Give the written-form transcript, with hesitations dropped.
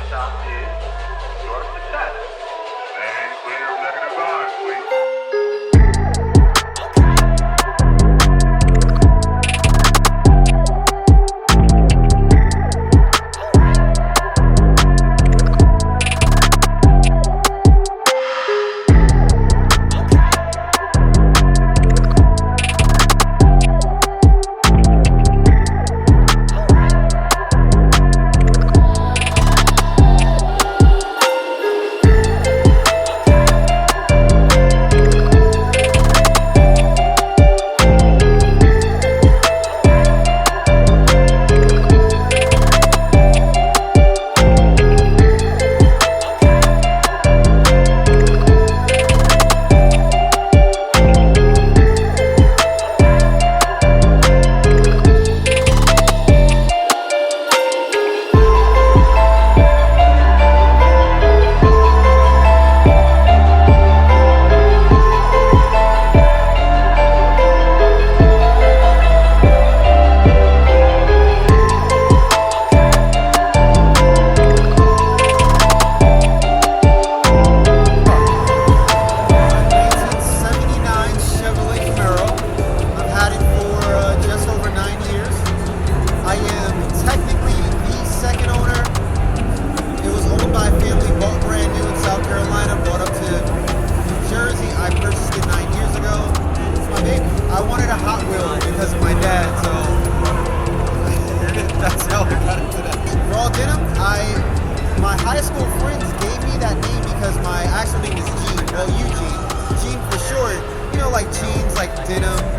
stop is your success. And clear of negative ions, please. Because of my dad, so that's how I got into that. Raw Denim, my high school friends gave me that name because my actual name is Gene. Well, Eugene. Gene for short. You know, like jeans, like denim.